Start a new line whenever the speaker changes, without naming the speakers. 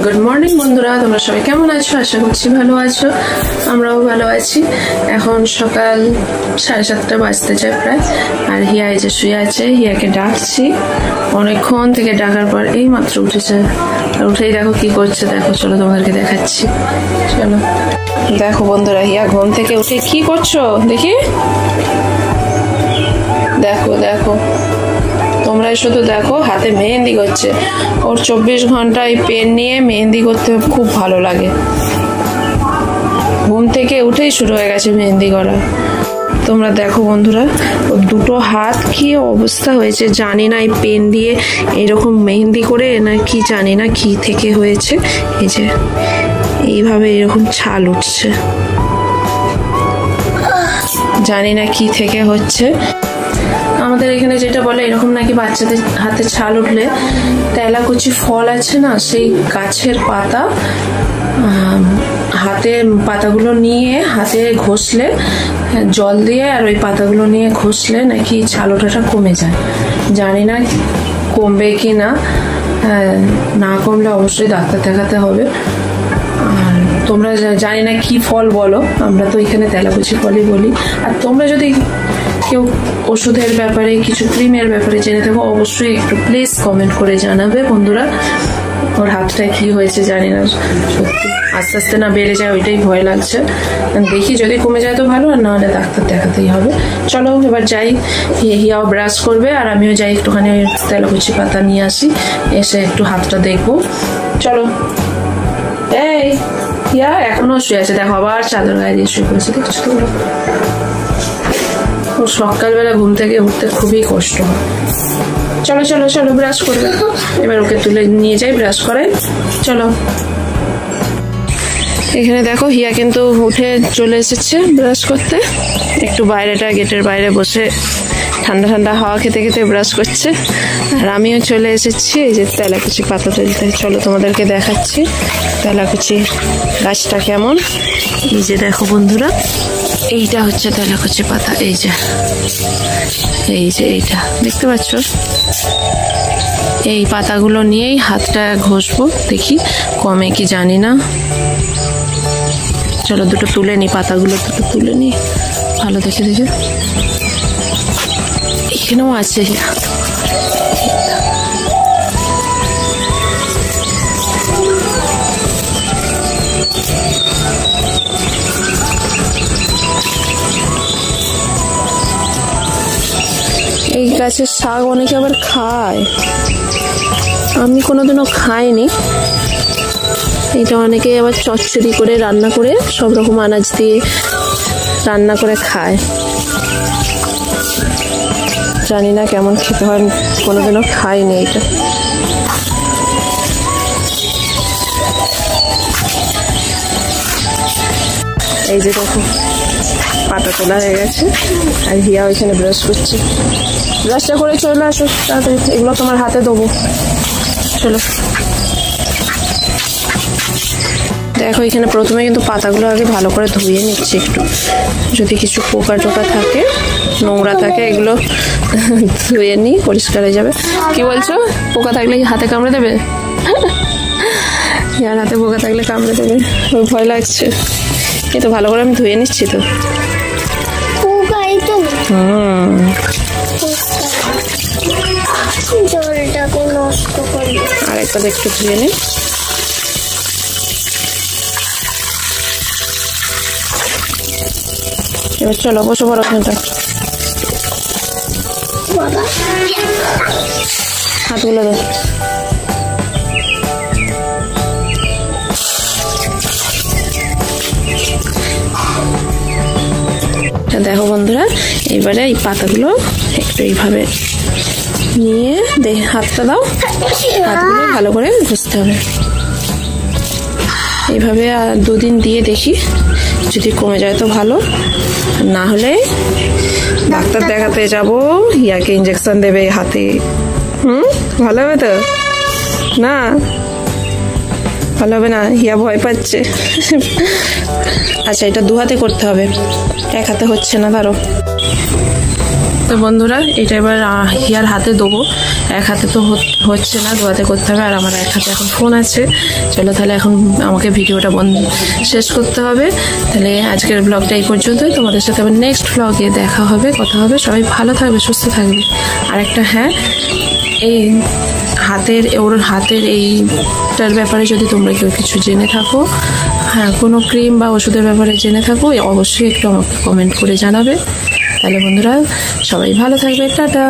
Good morning বন্ধুরা, তোমরা সবাই কেমন আছো? আশা করছি ভালো আছো, আমরাও ভালো আছি। এখন সকাল 7:30 বাজতে যায় প্রায়। আর হিয়া এই যে শুয়ে আছে, হিয়াকে ডাকছি অনেকক্ষণ থেকে, ডাকার পর এই মাত্র উঠেছে। আর উঠেই দেখো কি করছে, দেখো চলো তোমাদেরকে দেখাচ্ছি। চলো দেখো বন্ধুরা, হিয়া ঘুম থেকে উঠে কি করছো দেখি। দেখো দেখো তোমরা শুধু দেখো, হাতে মেহেন্দি করছে। ওর 24 ঘন্টা এই পেন নিয়ে মেহেন্দি করতে খুব ভালো লাগে। ঘুম থেকে উঠেই শুরু হয়ে গেছে মেহেন্দি করা। তোমরা দেখো বন্ধুরা, ওর দুটো হাত কি অবস্থা হয়েছে জানি না, এই পেন দিয়ে এরকম মেহেন্দি করে না কি জানি না কি থেকে হয়েছে। এই যে এইভাবে এরকম ছাল উঠছে, জানি না কি থেকে হচ্ছে। আমাদের এখানে যেটা বলে, এরকম নাকি বাচ্চাদের হাতে ছাল উঠলে তেলাকুচি ফল আছে না, সেই গাছের পাতা, হাতে পাতাগুলো নিয়ে হাতে ঘষলে, জল দিয়ে আর ওই পাতাগুলো নিয়ে ঘষলে নাকি ছাল ওঠাটা কমে যায়। জানি না কমবে কি না, না কমলে অবশ্যই ডাক্তার দেখাতে হবে। আর তোমরা জানি না কি ফল বলো, আমরা তো এখানে তেলাকুচি ফলই বলি। আর তোমরা যদি কেউ ওষুধের ব্যাপারে, কিছু ক্রিমের ব্যাপারে জেনে থাকো, অবশ্যই একটু প্লিজ কমেন্ট করে জানাবে বন্ধুরা। ওর হাতটায় কি হয়েছে জানি না, সত্যি আস্তে আস্তে না বেড়ে যায়, ওইটাই ভয় লাগছে। দেখি যদি কমে যায় তো ভালো, আর না হলে ডাক্তার দেখাতেই হবে। চলো এবার যাই, হিয়াও ব্রাশ করবে আর আমিও যাই একটুখানি তেলাকুচি পাতা নিয়ে আসি, এসে একটু হাতটা দেখবো। চলো। এই হিয়া এখনো শুয়ে আছে, দেখো আবার চাদর গায়ে দিয়ে শুয়ে পড়েছে, দেখছো তোমরা? ও সকালবেলা ঘুম থেকে উঠতে খুবই কষ্ট হয়। চলো চলো চলো, ব্রাশ করবে। এবার ওকে তুলে নিয়ে যাই, ব্রাশ করাই। চলো। এখানে দেখো হিয়া কিন্তু উঠে চলে এসেছে ব্রাশ করতে। একটু বাইরেটা, গেটের বাইরে বসে ঠান্ডা ঠান্ডা হাওয়া খেতে খেতে ব্রাশ করছে। আর আমিও চলে এসেছি এই যে তেলাকুচি পাতা তুলতে। চলো তোমাদেরকে দেখাচ্ছি তেলাকুচি গাছটা কেমন। এই যে দেখো বন্ধুরা, এইটা হচ্ছে তেলাকুচি পাতা। এই যে এইটা দেখতে পাচ্ছ? এই পাতাগুলো নিয়েই হাতটা ঘষবো, দেখি কমে কি জানি না। চলো দুটো তুলে নি, পাতাগুলো দুটো তুলে নি ভালো দেখে দেখে। এখানেও আছে, এই গাছের শাক অনেকে আবার খায়, আমি কোনোদিনও খাইনি। এটা অনেকে আবার চচ্চড়ি করে রান্না করে সব রকম আনাজ দিয়ে রান্না করে খায়, জানি না কেমন খেতে হয়, কোনোদিনও খাইনি এটা। এই যে দেখো পাতা তোলা হয়ে গেছে, আর হিয়া ওইখানে ব্রাশ করছে। ব্রাশটা করে চলে আসো তাড়াতাড়ি, এগুলো তোমার হাতে দেবো। চলো। দেখো এখানে প্রথমে কিন্তু পাতাগুলো আগে ভালো করে ধুয়ে নিচ্ছি একটু, যদি কিছু পোকা টোকা থাকে, নোংরা থাকে, এগুলো ধুয়ে নিই, পরিষ্কার হয়ে যাবে। কি বলছো? পোকা থাকলে হাতে কামড়ে দেবে? আর হাতে পোকা থাকলে কামড়ে দেবে, ওর ভয় লাগছে। এই তো ভালো করে আমি ধুয়ে নিচ্ছি তো। আর একটা একটু ধুয়ে নিই। এবার চলো বসে পড়ো, হাতগুলো দাও। দেখো বন্ধুরা, এবারে এই পাতাগুলো একটু এইভাবে নিয়ে হাতটা দাও, হাতগুলো ভালো করে ঘষতে হবে এইভাবে। আর 2 দিন দিয়ে দেখি, যদি কমে যায় তো ভালো, না হলে ডাক্তার দেখাতে যাব, হিয়াকে ইঞ্জেকশন দেবে হাতে। ভালো হবে তো? না ভালো হবে না, হিয়া ভয় পাচ্ছে। আচ্ছা, এটা 2 হাতে করতে হবে, 1 হাতে হচ্ছে না, ধরো। তো বন্ধুরা এটা এবার হিয়ার হাতে দেবো, এক হাতে তো হচ্ছে না, দু হাতে করতে হবে, আর আমার এক হাতে এখন ফোন আছে। চলো তাহলে এখন আমাকে ভিডিওটা শেষ করতে হবে। তাহলে আজকের ব্লগটা এই পর্যন্তই, তোমাদের সাথে আবার নেক্সট ব্লগে দেখা হবে, কথা হবে। সবাই ভালো থাকবে, সুস্থ থাকবে। আর একটা হ্যাঁ, এই ওর হাতের এইটার ব্যাপারে যদি তোমরা কেউ কিছু জেনে থাকো, হ্যাঁ কোনো ক্রিম বা ওষুধের ব্যাপারে জেনে থাকো, অবশ্যই একটু আমাকে কমেন্ট করে জানাবে। তাহলে বন্ধুরা সবাই ভালো থাকবে, টাটা।